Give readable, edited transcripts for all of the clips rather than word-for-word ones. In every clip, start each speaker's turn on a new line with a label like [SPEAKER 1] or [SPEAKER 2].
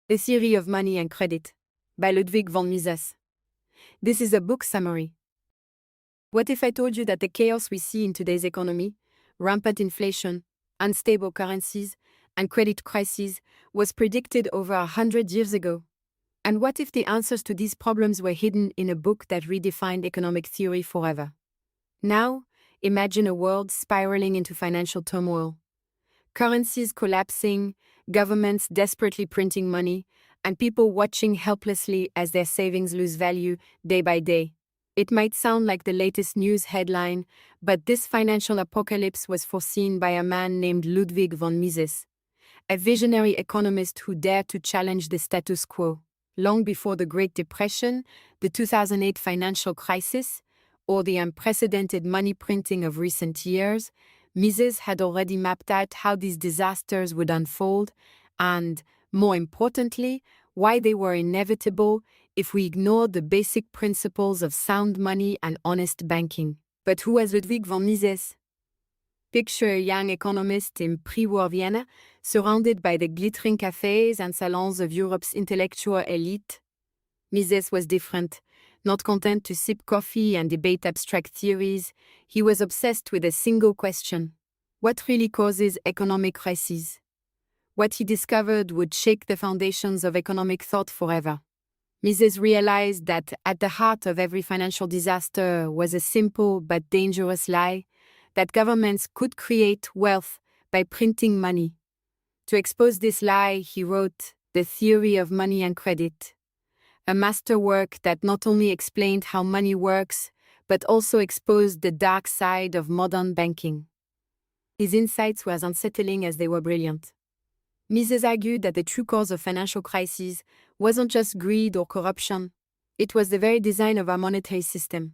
[SPEAKER 1] A Theory of Money and Credit by Ludwig von Mises. This is a book summary. What if I told you that the chaos we see in today's economy, rampant inflation, unstable currencies, and credit crises, was predicted over 100 years ago? And what if the answers to these problems were hidden in a book that redefined economic theory forever? Now, imagine a world spiraling into financial turmoil. Currencies collapsing, governments desperately printing money, and people watching helplessly as their savings lose value day by day. It might sound like the latest news headline, but this financial apocalypse was foreseen by a man named Ludwig von Mises, a visionary economist who dared to challenge the status quo. Long before the Great Depression, the 2008 financial crisis, or the unprecedented money printing of recent years, Mises had already mapped out how these disasters would unfold and, more importantly, why they were inevitable if we ignored the basic principles of sound money and honest banking. But who was Ludwig von Mises? Picture a young economist in pre-war Vienna, surrounded by the glittering cafes and salons of Europe's intellectual elite. Mises was different. Not content to sip coffee and debate abstract theories, he was obsessed with a single question: what really causes economic crises? What he discovered would shake the foundations of economic thought forever. Mises realized that at the heart of every financial disaster was a simple but dangerous lie, that governments could create wealth by printing money. To expose this lie, he wrote The Theory of Money and Credit, a masterwork that not only explained how money works, but also exposed the dark side of modern banking. His insights were as unsettling as they were brilliant. Mises argued that the true cause of financial crises wasn't just greed or corruption, it was the very design of our monetary system.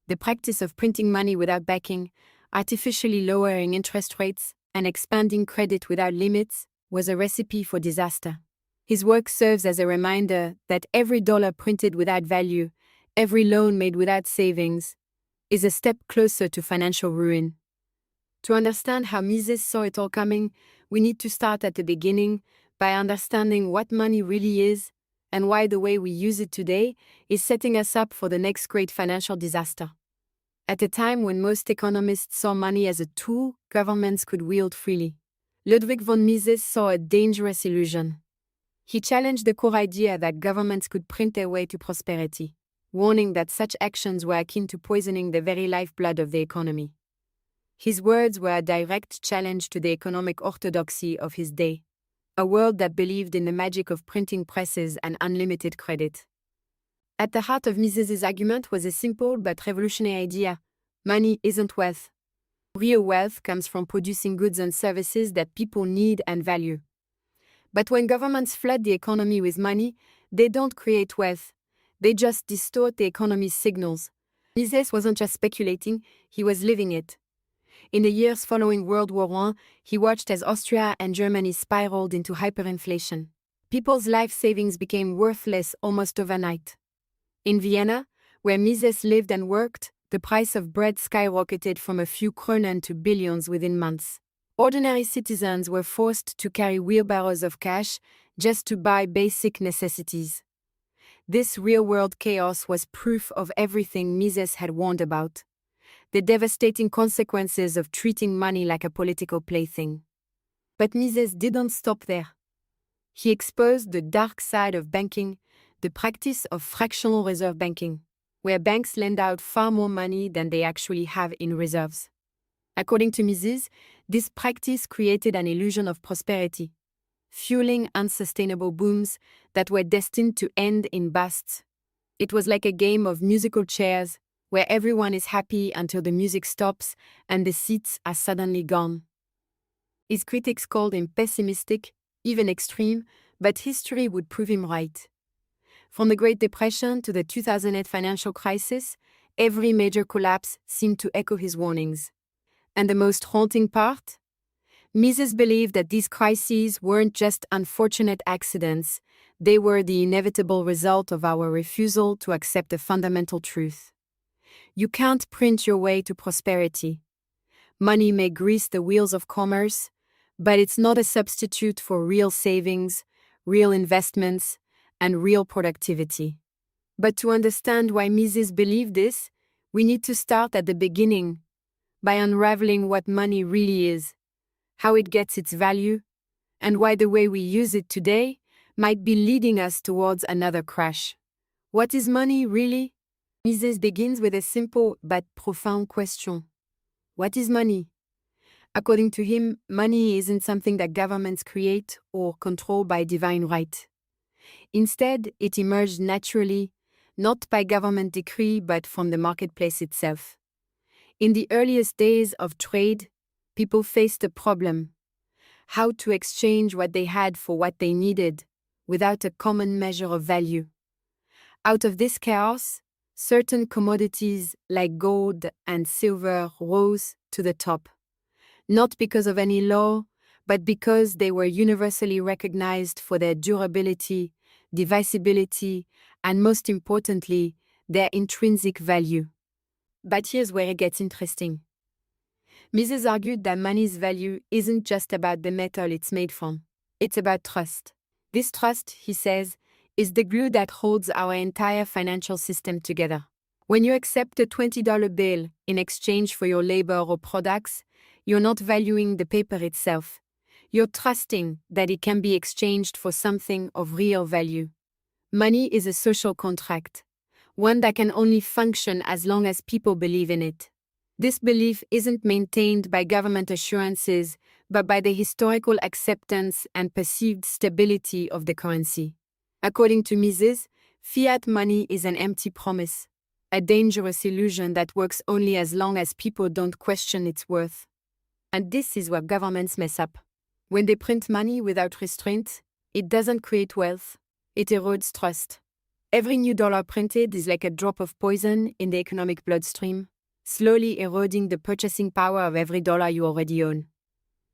[SPEAKER 1] The practice of printing money without backing, artificially lowering interest rates, and expanding credit without limits was a recipe for disaster. His work serves as a reminder that every dollar printed without value, every loan made without savings, is a step closer to financial ruin. To understand how Mises saw it all coming, we need to start at the beginning by understanding what money really is and why the way we use it today is setting us up for the next great financial disaster. At a time when most economists saw money as a tool governments could wield freely, Ludwig von Mises saw a dangerous illusion. He challenged the core idea that governments could print their way to prosperity, warning that such actions were akin to poisoning the very lifeblood of the economy. His words were a direct challenge to the economic orthodoxy of his day, a world that believed in the magic of printing presses and unlimited credit. At the heart of Mises's argument was a simple but revolutionary idea: money isn't wealth. Real wealth comes from producing goods and services that people need and value. But when governments flood the economy with money, they don't create wealth. They just distort the economy's signals. Mises wasn't just speculating, he was living it. In the years following World War I, he watched as Austria and Germany spiraled into hyperinflation. People's life savings became worthless almost overnight. In Vienna, where Mises lived and worked, the price of bread skyrocketed from a few kronen to billions within months. Ordinary citizens were forced to carry wheelbarrows of cash just to buy basic necessities. This real-world chaos was proof of everything Mises had warned about: the devastating consequences of treating money like a political plaything. But Mises didn't stop there. He exposed the dark side of banking, the practice of fractional-reserve banking, where banks lend out far more money than they actually have in reserves. According to Mises, this practice created an illusion of prosperity, fueling unsustainable booms that were destined to end in busts. It was like a game of musical chairs, where everyone is happy until the music stops and the seats are suddenly gone. His critics called him pessimistic, even extreme, but history would prove him right. From the Great Depression to the 2008 financial crisis, every major collapse seemed to echo his warnings. And the most haunting part? Mises believed that these crises weren't just unfortunate accidents, they were the inevitable result of our refusal to accept a fundamental truth. You can't print your way to prosperity. Money may grease the wheels of commerce, but it's not a substitute for real savings, real investments, and real productivity. But to understand why Mises believed this, we need to start at the beginning, by unraveling what money really is, how it gets its value, and why the way we use it today might be leading us towards another crash. What is money really? Mises begins with a simple but profound question. What is money? According to him, money isn't something that governments create or control by divine right. Instead, it emerged naturally, not by government decree but from the marketplace itself. In the earliest days of trade, people faced a problem: how to exchange what they had for what they needed, without a common measure of value. Out of this chaos, certain commodities like gold and silver rose to the top, not because of any law, but because they were universally recognized for their durability, divisibility, and most importantly, their intrinsic value. But here's where it gets interesting. Mises argued that money's value isn't just about the metal it's made from. It's about trust. This trust, he says, is the glue that holds our entire financial system together. When you accept a $20 bill in exchange for your labor or products, you're not valuing the paper itself. You're trusting that it can be exchanged for something of real value. Money is a social contract, one that can only function as long as people believe in it. This belief isn't maintained by government assurances, but by the historical acceptance and perceived stability of the currency. According to Mises, fiat money is an empty promise, a dangerous illusion that works only as long as people don't question its worth. And this is where governments mess up. When they print money without restraint, it doesn't create wealth, it erodes trust. Every new dollar printed is like a drop of poison in the economic bloodstream, slowly eroding the purchasing power of every dollar you already own.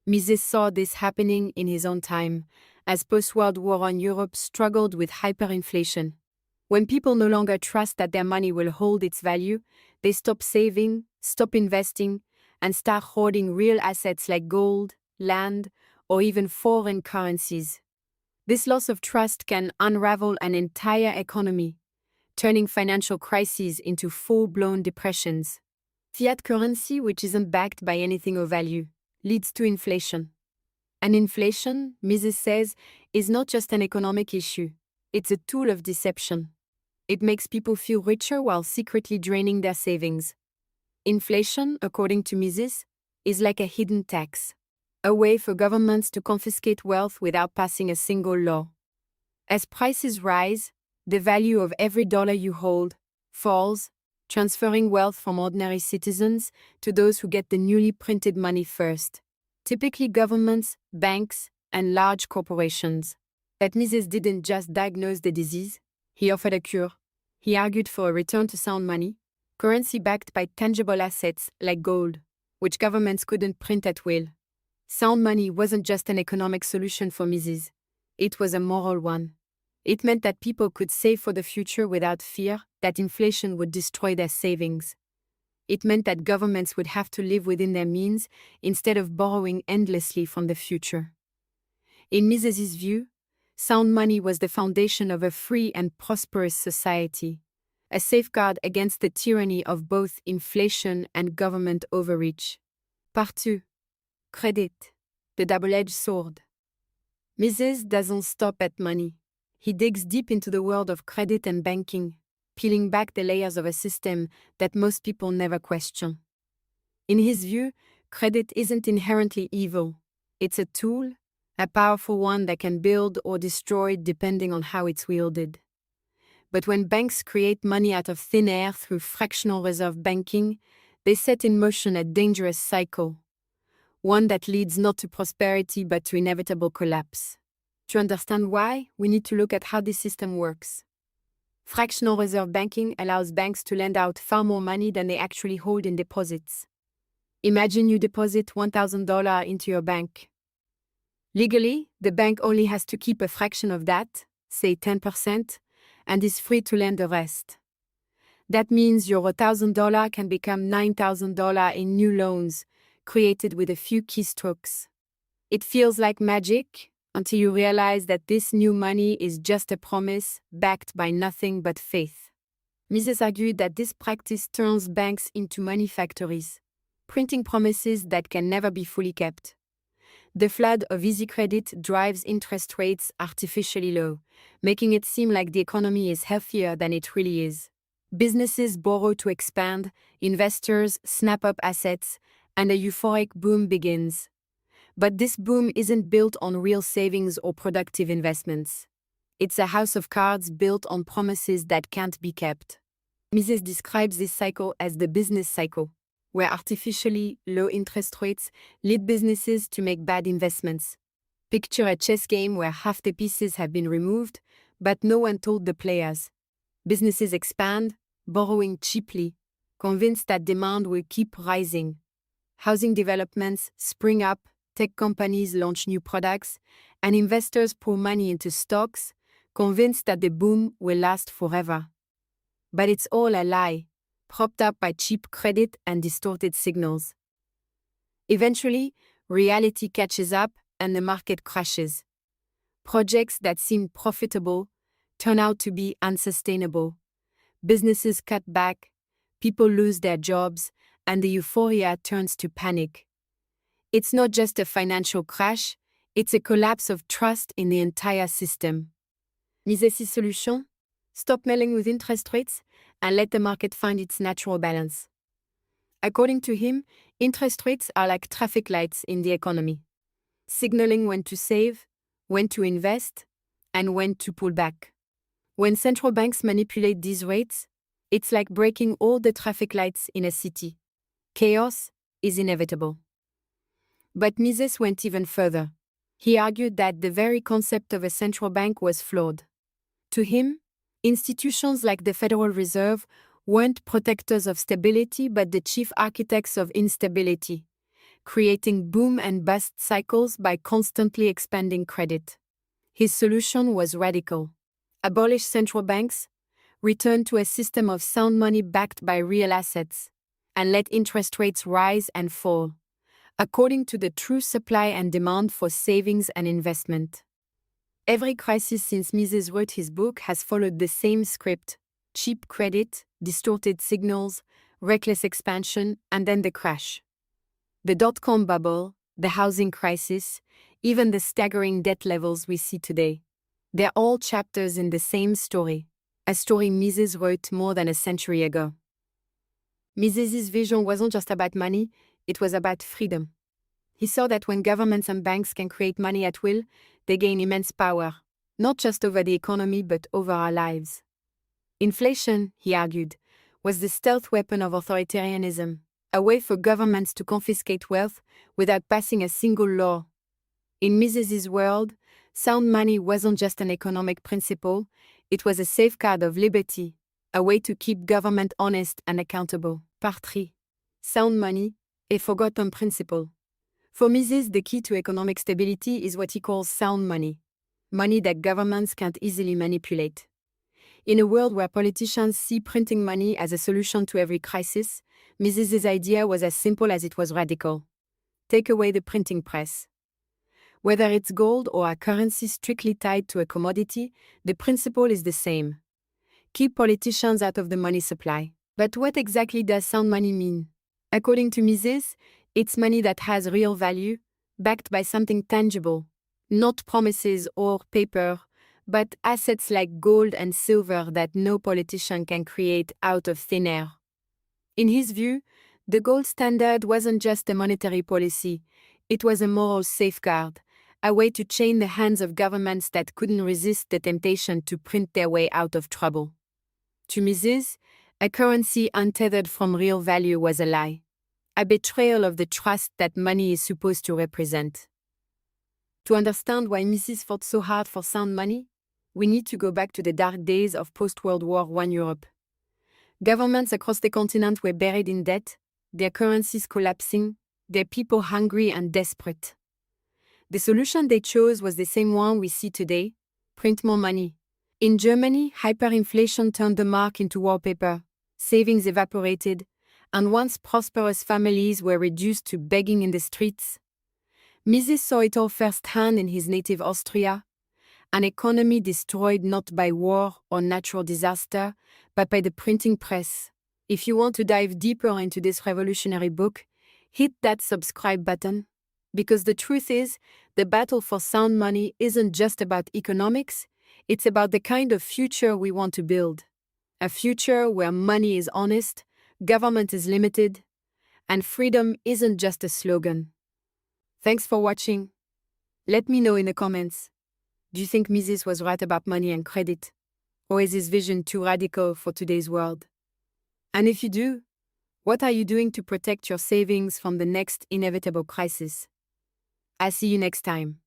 [SPEAKER 1] Mises saw this happening in his own time, as post-World War I Europe struggled with hyperinflation. When people no longer trust that their money will hold its value, they stop saving, stop investing, and start hoarding real assets like gold, land, or even foreign currencies. This loss of trust can unravel an entire economy, turning financial crises into full-blown depressions. Fiat currency, which isn't backed by anything of value, leads to inflation. And inflation, Mises says, is not just an economic issue, it's a tool of deception. It makes people feel richer while secretly draining their savings. Inflation, according to Mises, is like a hidden tax, a way for governments to confiscate wealth without passing a single law. As prices rise, the value of every dollar you hold falls, transferring wealth from ordinary citizens to those who get the newly printed money first, typically governments, banks, and large corporations. But Mises didn't just diagnose the disease, he offered a cure. He argued for a return to sound money, currency backed by tangible assets like gold, which governments couldn't print at will. Sound money wasn't just an economic solution for Mises, it was a moral one. It meant that people could save for the future without fear that inflation would destroy their savings. It meant that governments would have to live within their means instead of borrowing endlessly from the future. In Mises's view, sound money was the foundation of a free and prosperous society, a safeguard against the tyranny of both inflation and government overreach. Part 2. Credit, the double-edged sword. Mises doesn't stop at money. He digs deep into the world of credit and banking, peeling back the layers of a system that most people never question. In his view, credit isn't inherently evil. It's a tool, a powerful one that can build or destroy depending on how it's wielded. But when banks create money out of thin air through fractional-reserve banking, they set in motion a dangerous cycle, one that leads not to prosperity but to inevitable collapse. To understand why, we need to look at how this system works. Fractional reserve banking allows banks to lend out far more money than they actually hold in deposits. Imagine you deposit $1,000 into your bank. Legally, the bank only has to keep a fraction of that, say 10%, and is free to lend the rest. That means your $1,000 can become $9,000 in new loans, created with a few keystrokes. It feels like magic, until you realize that this new money is just a promise backed by nothing but faith. Mises argued that this practice turns banks into money factories, printing promises that can never be fully kept. The flood of easy credit drives interest rates artificially low, making it seem like the economy is healthier than it really is. Businesses borrow to expand, investors snap up assets, and a euphoric boom begins. But this boom isn't built on real savings or productive investments. It's a house of cards built on promises that can't be kept. Mises describes this cycle as the business cycle, where artificially low interest rates lead businesses to make bad investments. Picture a chess game where half the pieces have been removed, but no one told the players. Businesses expand, borrowing cheaply, convinced that demand will keep rising. Housing developments spring up, tech companies launch new products, and investors pour money into stocks, convinced that the boom will last forever. But it's all a lie, propped up by cheap credit and distorted signals. Eventually, reality catches up and the market crashes. Projects that seem profitable turn out to be unsustainable. Businesses cut back, people lose their jobs, and the euphoria turns to panic. It's not just a financial crash, it's a collapse of trust in the entire system. Mises' solution? Stop meddling with interest rates and let the market find its natural balance. According to him, interest rates are like traffic lights in the economy, signaling when to save, when to invest, and when to pull back. When central banks manipulate these rates, it's like breaking all the traffic lights in a city. Chaos is inevitable. But Mises went even further. He argued that the very concept of a central bank was flawed. To him, institutions like the Federal Reserve weren't protectors of stability but the chief architects of instability, creating boom and bust cycles by constantly expanding credit. His solution was radical. Abolish central banks, return to a system of sound money backed by real assets, and let interest rates rise and fall, according to the true supply and demand for savings and investment. Every crisis since Mises wrote his book has followed the same script: cheap credit, distorted signals, reckless expansion, and then the crash. The dot-com bubble, the housing crisis, even the staggering debt levels we see today. They're all chapters in the same story, a story Mises wrote more than a century ago. Mises' vision wasn't just about money, it was about freedom. He saw that when governments and banks can create money at will, they gain immense power, not just over the economy but over our lives. Inflation, he argued, was the stealth weapon of authoritarianism, a way for governments to confiscate wealth without passing a single law. In Mises' world, sound money wasn't just an economic principle, it was a safeguard of liberty, a way to keep government honest and accountable. Part 3. Sound money, a forgotten principle. For Mises, the key to economic stability is what he calls sound money, money that governments can't easily manipulate. In a world where politicians see printing money as a solution to every crisis, Mises' idea was as simple as it was radical. Take away the printing press. Whether it's gold or a currency strictly tied to a commodity, the principle is the same. Keep politicians out of the money supply. But what exactly does sound money mean? According to Mises, it's money that has real value, backed by something tangible, not promises or paper, but assets like gold and silver that no politician can create out of thin air. In his view, the gold standard wasn't just a monetary policy, it was a moral safeguard, a way to chain the hands of governments that couldn't resist the temptation to print their way out of trouble. To Mises, a currency untethered from real value was a lie, a betrayal of the trust that money is supposed to represent. To understand why Mises fought so hard for sound money, we need to go back to the dark days of post-World War I Europe. Governments across the continent were buried in debt, their currencies collapsing, their people hungry and desperate. The solution they chose was the same one we see today: print more money. In Germany, hyperinflation turned the mark into wallpaper, savings evaporated, and once prosperous families were reduced to begging in the streets. Mises saw it all firsthand in his native Austria, an economy destroyed not by war or natural disaster, but by the printing press. If you want to dive deeper into this revolutionary book, hit that subscribe button. Because the truth is, the battle for sound money isn't just about economics, it's about the kind of future we want to build. A future where money is honest, government is limited, and freedom isn't just a slogan. Thanks for watching. Let me know in the comments. Do you think Mises was right about money and credit? Or is his vision too radical for today's world? And if you do, what are you doing to protect your savings from the next inevitable crisis? I'll see you next time.